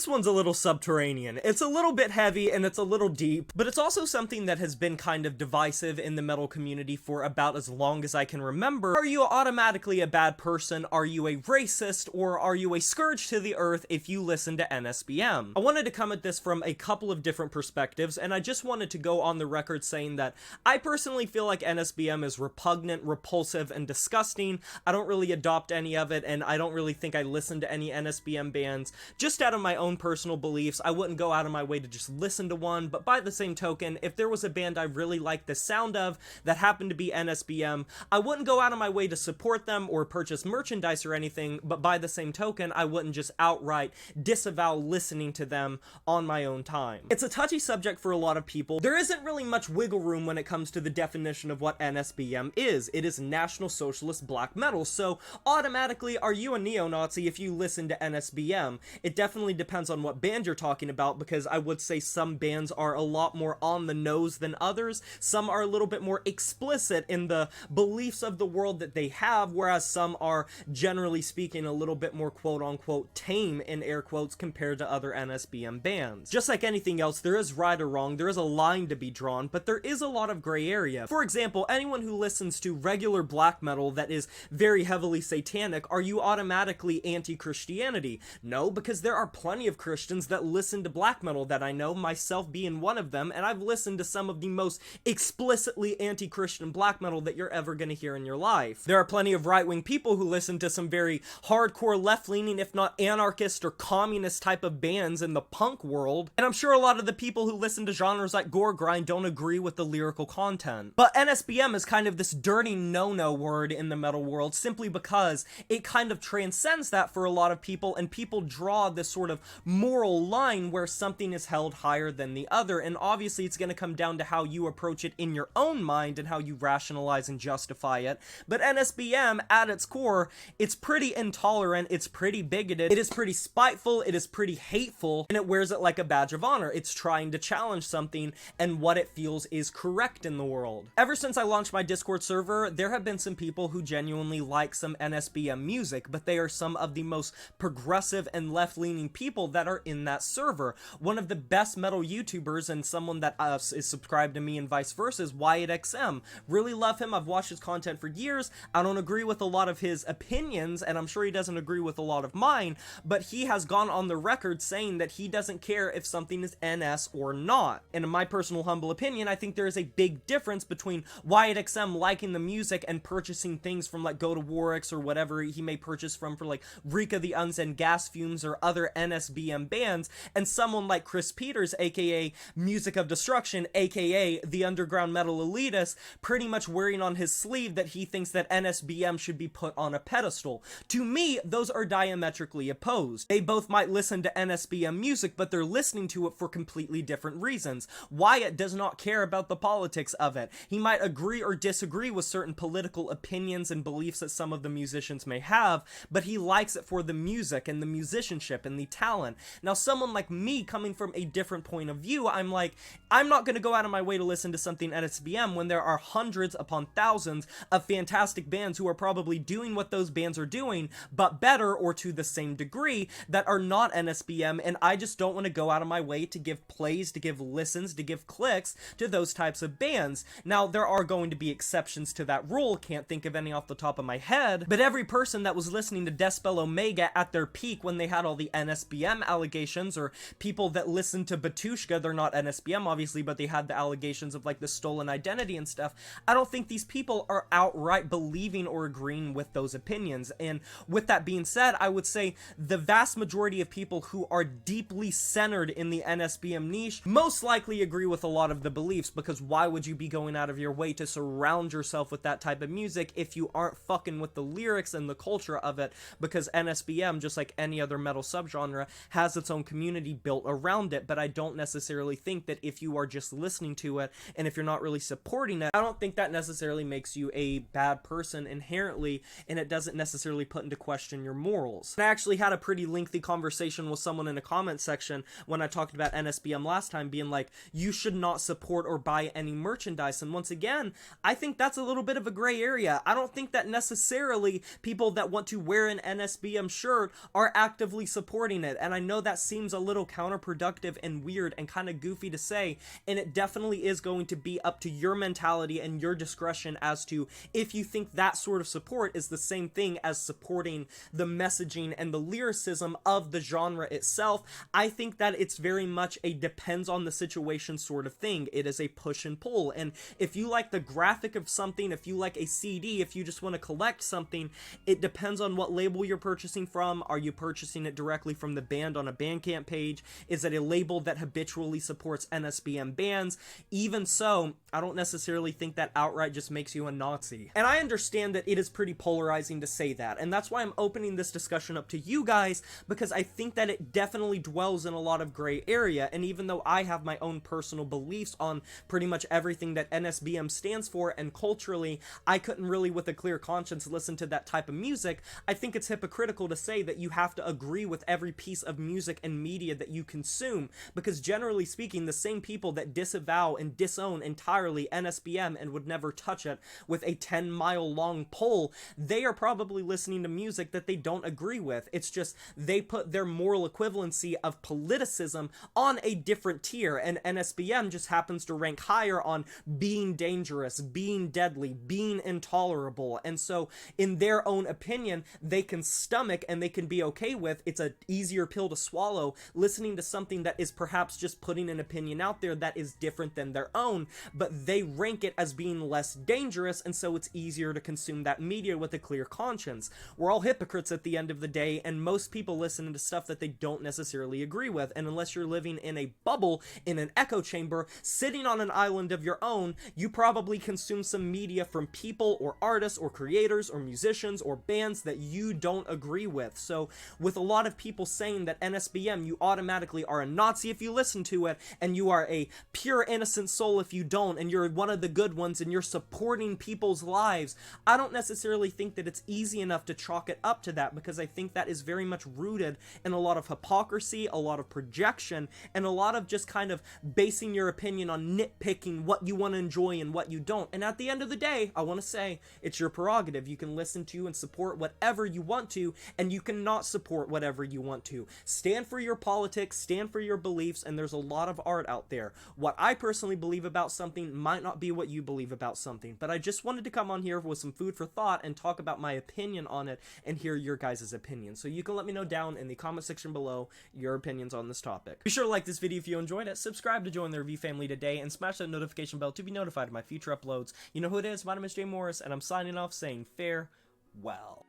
This one's a little subterranean. It's a little bit heavy and it's a little deep, but it's also something that has been kind of divisive in the metal community for about as long as I can remember. Are you automatically a bad person? Are you a racist? Or are you a scourge to the earth if you listen to NSBM? I wanted to come at this from a couple of different perspectives, and I just wanted to go on the record saying that I personally feel like NSBM is repugnant, repulsive, and disgusting. I don't really adopt any of it, and I don't really think I listen to any NSBM bands. Just out of my own personal beliefs, I wouldn't go out of my way to just listen to one, but by the same token, if there was a band I really liked the sound of that happened to be NSBM, I wouldn't go out of my way to support them or purchase merchandise or anything, but by the same token, I wouldn't just outright disavow listening to them on my own time. It's a touchy subject for a lot of people. There isn't really much wiggle room when it comes to the definition of what NSBM is. It is National Socialist Black Metal, so automatically, are you a neo-Nazi if you listen to NSBM? It definitely depends on what band you're talking about, because I would say some bands are a lot more on the nose than others. Some are a little bit more explicit in the beliefs of the world that they have, whereas some are, generally speaking, a little bit more quote-unquote tame, in air quotes, compared to other NSBM bands. Just like anything else, there is right or wrong, there is a line to be drawn, but there is a lot of gray area. For example, anyone who listens to regular black metal that is very heavily satanic, are you automatically anti-Christianity? No, because there are plenty of Christians that listen to black metal that I know, myself being one of them, and I've listened to some of the most explicitly anti-Christian black metal that you're ever going to hear in your life. There are plenty of right-wing people who listen to some very hardcore left-leaning, if not anarchist or communist type of bands in the punk world, and I'm sure a lot of the people who listen to genres like gore grind don't agree with the lyrical content. But NSBM is kind of this dirty no-no word in the metal world, simply because it kind of transcends that for a lot of people, and people draw this sort of moral line where something is held higher than the other, and obviously it's going to come down to how you approach it in your own mind and how you rationalize and justify it. But NSBM, at its core, it's pretty intolerant, it's pretty bigoted, it is pretty spiteful, it is pretty hateful, and it wears it like a badge of honor. It's trying to challenge something and what it feels is correct in the world. Ever since I launched my Discord server, there have been some people who genuinely like some NSBM music, but they are some of the most progressive and left-leaning people that are in that server. One of the best metal YouTubers, and someone that is subscribed to me and vice versa, is WyattXM. Really love him, I've watched his content for years. I don't agree with a lot of his opinions, and I'm sure he doesn't agree with a lot of mine, but he has gone on the record saying that he doesn't care if something is NS or not. And in my personal humble opinion, I think there is a big difference between WyattXM liking the music and purchasing things from like Go to Warwick's or whatever he may purchase from for like Rika the Unsend Gas Fumes or other NSBM bands, and someone like Chris Peters, aka Music of Destruction, aka the underground metal elitist, pretty much wearing on his sleeve that he thinks that NSBM should be put on a pedestal. To me, those are diametrically opposed. They both might listen to NSBM music, but they're listening to it for completely different reasons. Wyatt does not care about the politics of it. He might agree or disagree with certain political opinions and beliefs that some of the musicians may have, but he likes it for the music and the musicianship and the talent. Now, someone like me, coming from a different point of view, I'm like, I'm not going to go out of my way to listen to something NSBM when there are hundreds upon thousands of fantastic bands who are probably doing what those bands are doing, but better or to the same degree, that are not NSBM, and I just don't want to go out of my way to give plays, to give listens, to give clicks to those types of bands. Now, there are going to be exceptions to that rule, can't think of any off the top of my head, but every person that was listening to Despel Omega at their peak when they had all the NSBM allegations, or people that listened to Batushka, they're not NSBM obviously, but they had the allegations of like the stolen identity and stuff, I don't think these people are outright believing or agreeing with those opinions. And with that being said, I would say the vast majority of people who are deeply centered in the NSBM niche most likely agree with a lot of the beliefs, because why would you be going out of your way to surround yourself with that type of music if you aren't fucking with the lyrics and the culture of it? Because NSBM, just like any other metal subgenre, has its own community built around it, but I don't necessarily think that if you are just listening to it and if you're not really supporting it, I don't think that necessarily makes you a bad person inherently, and it doesn't necessarily put into question your morals. I actually had a pretty lengthy conversation with someone in a comment section when I talked about NSBM last time, being like, you should not support or buy any merchandise, and once again, I think that's a little bit of a gray area. I don't think that necessarily people that want to wear an NSBM shirt are actively supporting it, and and I know that seems a little counterproductive and weird and kind of goofy to say, and it definitely is going to be up to your mentality and your discretion as to if you think that sort of support is the same thing as supporting the messaging and the lyricism of the genre itself. I think that it's very much a depends on the situation sort of thing. It is a push and pull, and if you like the graphic of something, if you like a CD, if you just want to collect something, it depends on what label you're purchasing from. Are you purchasing it directly from the band on a Bandcamp page? Is it a label that habitually supports NSBM bands? Even so, I don't necessarily think that outright just makes you a Nazi. And I understand that it is pretty polarizing to say that, and that's why I'm opening this discussion up to you guys, because I think that it definitely dwells in a lot of gray area, and even though I have my own personal beliefs on pretty much everything that NSBM stands for, and culturally, I couldn't really with a clear conscience listen to that type of music, I think it's hypocritical to say that you have to agree with every piece of music and media that you consume, because generally speaking, the same people that disavow and disown entirely NSBM and would never touch it with a 10-mile long pole, they are probably listening to music that they don't agree with. It's just they put their moral equivalency of politicism on a different tier, and NSBM just happens to rank higher on being dangerous, being deadly, being intolerable, and so in their own opinion, they can stomach and they can be okay with, it's an easier pill to swallow, listening to something that is perhaps just putting an opinion out there that is different than their own, but they rank it as being less dangerous, and so it's easier to consume that media with a clear conscience. We're all hypocrites at the end of the day, and most people listen to stuff that they don't necessarily agree with, and unless you're living in a bubble, in an echo chamber, sitting on an island of your own, you probably consume some media from people or artists or creators or musicians or bands that you don't agree with. So with a lot of people saying that NSBM, you automatically are a Nazi if you listen to it, and you are a pure innocent soul if you don't, and you're one of the good ones and you're supporting people's lives, I don't necessarily think that it's easy enough to chalk it up to that, because I think that is very much rooted in a lot of hypocrisy, a lot of projection, and a lot of just kind of basing your opinion on nitpicking what you want to enjoy and what you don't. And at the end of the day, I want to say, it's your prerogative. You can listen to and support whatever you want to, and you cannot support whatever you want to. Stand for your politics, stand for your beliefs, and there's a lot of art out there. What I personally believe about something might not be what you believe about something, but I just wanted to come on here with some food for thought and talk about my opinion on it and hear your guys' opinion. So you can let me know down in the comment section below your opinions on this topic. Be sure to like this video if you enjoyed it, subscribe to join the review family today, and smash that notification bell to be notified of my future uploads. You know who it is, my name is Jay Morris, and I'm signing off saying farewell.